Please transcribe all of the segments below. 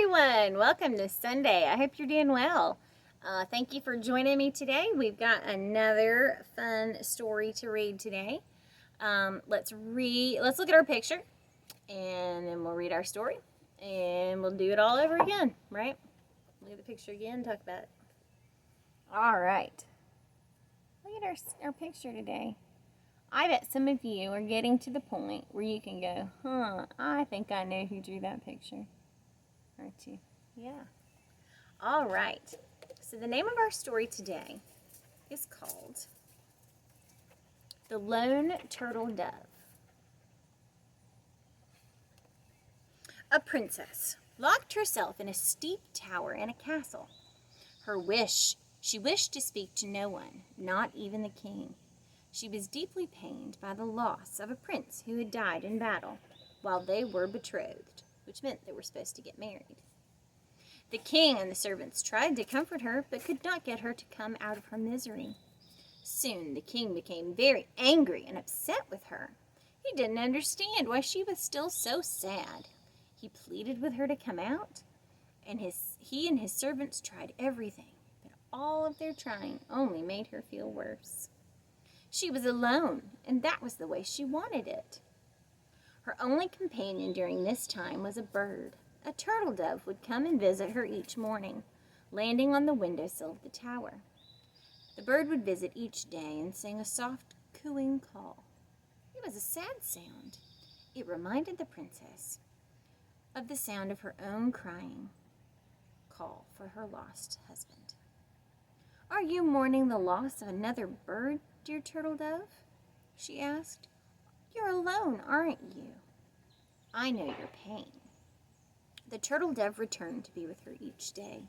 everyone. Welcome to Sunday. I hope you're doing well. Thank you for joining me today. We've got another fun story to read today. Let's look at our picture, and then we'll read our story, and we'll do it all over again, right? Look at the picture again, talk about it. All right. Look at our picture today. I bet some of you are getting to the point where you can go, I think I know who drew that picture. Aren't you? Yeah. All right. So the name of our story today is called The Lone Turtle Dove. A princess locked herself in a steep tower in a castle. She wished to speak to no one, not even the king. She was deeply pained by the loss of a prince who had died in battle while they were betrothed, which meant they were supposed to get married. The king and the servants tried to comfort her, but could not get her to come out of her misery. Soon the king became very angry and upset with her. He didn't understand why she was still so sad. He pleaded with her to come out, and he and his servants tried everything, but all of their trying only made her feel worse. She was alone, and that was the way she wanted it. Her only companion during this time was a bird. A turtle dove would come and visit her each morning, landing on the windowsill of the tower. The bird would visit each day and sing a soft, cooing call. It was a sad sound. It reminded the princess of the sound of her own crying call for her lost husband. "Are you mourning the loss of another bird, dear turtle dove?" she asked. "You're alone, aren't you? I know your pain." The turtle dove returned to be with her each day.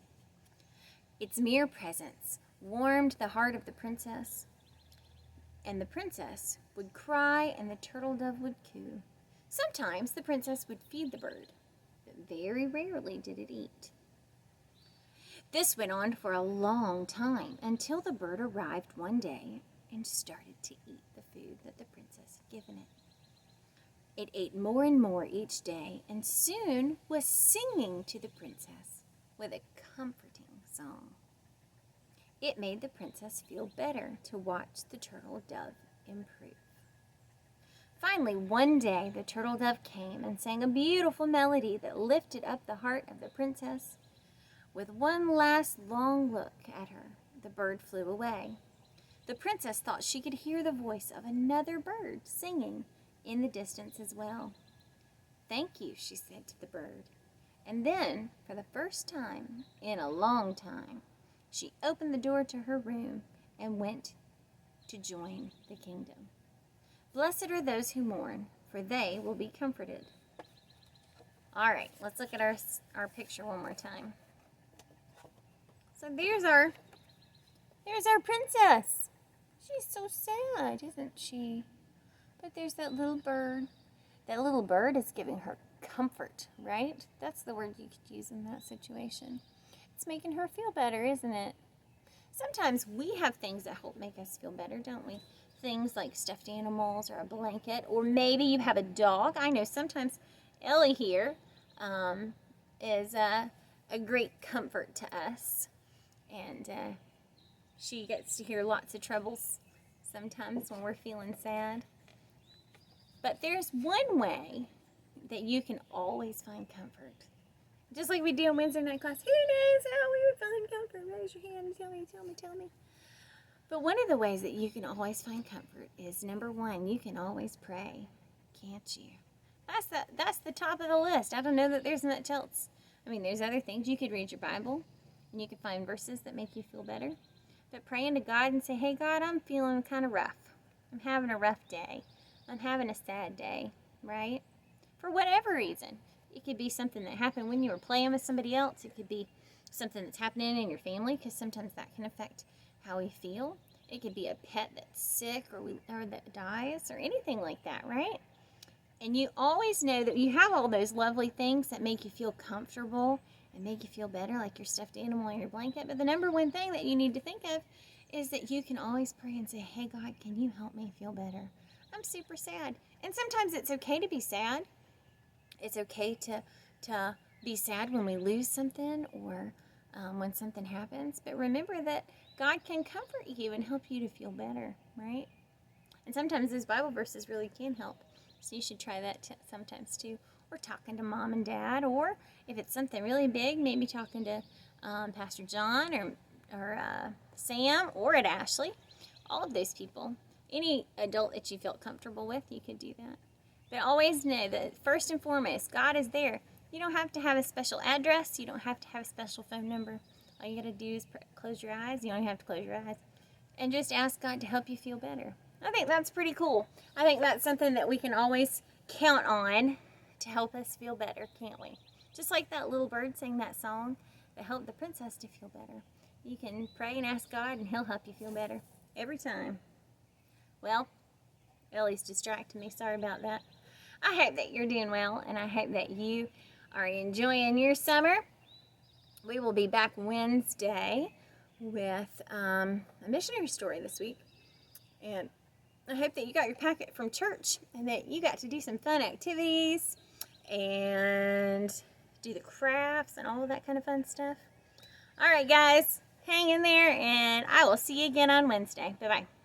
Its mere presence warmed the heart of the princess, and the princess would cry and the turtle dove would coo. Sometimes the princess would feed the bird, but very rarely did it eat. This went on for a long time until the bird arrived one day and started to eat the food that the princess had given it. It ate more and more each day and soon was singing to the princess with a comforting song. It made the princess feel better to watch the turtle dove improve. Finally, one day, the turtle dove came and sang a beautiful melody that lifted up the heart of the princess. With one last long look at her, the bird flew away. The princess thought she could hear the voice of another bird singing in the distance as well. "Thank you," she said to the bird. And then, for the first time in a long time, she opened the door to her room and went to join the kingdom. Blessed are those who mourn, for they will be comforted. All right, let's look at our picture one more time. So there's our princess. She's so sad, isn't she? But there's that little bird. That little bird is giving her comfort, right? That's the word you could use in that situation. It's making her feel better, isn't it? Sometimes we have things that help make us feel better, don't we? Things like stuffed animals or a blanket, or maybe you have a dog. I know sometimes Ellie here is a great comfort to us. And she gets to hear lots of troubles sometimes when we're feeling sad. But there's one way that you can always find comfort. Just like we do in Wednesday night class. Who knows how we would find comfort? Raise your hand and tell me. But one of the ways that you can always find comfort is, number one, you can always pray, can't you? That's the top of the list. I don't know that there's much else. I mean, there's other things. You could read your Bible, and you could find verses that make you feel better. But praying to God and say, "Hey, God, I'm feeling kind of rough. I'm having a rough day. I'm having a sad day," right? For whatever reason. It could be something that happened when you were playing with somebody else. It could be something that's happening in your family, because sometimes that can affect how we feel. It could be a pet that's sick or that dies or anything like that, right? And you always know that you have all those lovely things that make you feel comfortable and make you feel better, like your stuffed animal and your blanket. But the number one thing that you need to think of is that you can always pray and say, "Hey, God, can you help me feel better? I'm super sad." And sometimes it's okay to be sad. It's okay to be sad when we lose something or when something happens, but remember that God can comfort you and help you to feel better, right? And sometimes those Bible verses really can help. So you should try that sometimes too. Or talking to mom and dad, or if it's something really big, maybe talking to Pastor John or Sam or at Ashley. All of those people. Any adult that you felt comfortable with, you could do that. But always know that first and foremost, God is there. You don't have to have a special address. You don't have to have a special phone number. All you got to do is close your eyes. You don't even have to close your eyes. And just ask God to help you feel better. I think that's pretty cool. I think that's something that we can always count on to help us feel better, can't we? Just like that little bird sang that song that helped the princess to feel better. You can pray and ask God, and He'll help you feel better every time. Well, Ellie's distracting me. Sorry about that. I hope that you're doing well, and I hope that you are enjoying your summer. We will be back Wednesday with a missionary story this week. And I hope that you got your packet from church and that you got to do some fun activities and do the crafts and all of that kind of fun stuff. All right, guys, hang in there, and I will see you again on Wednesday. Bye-bye.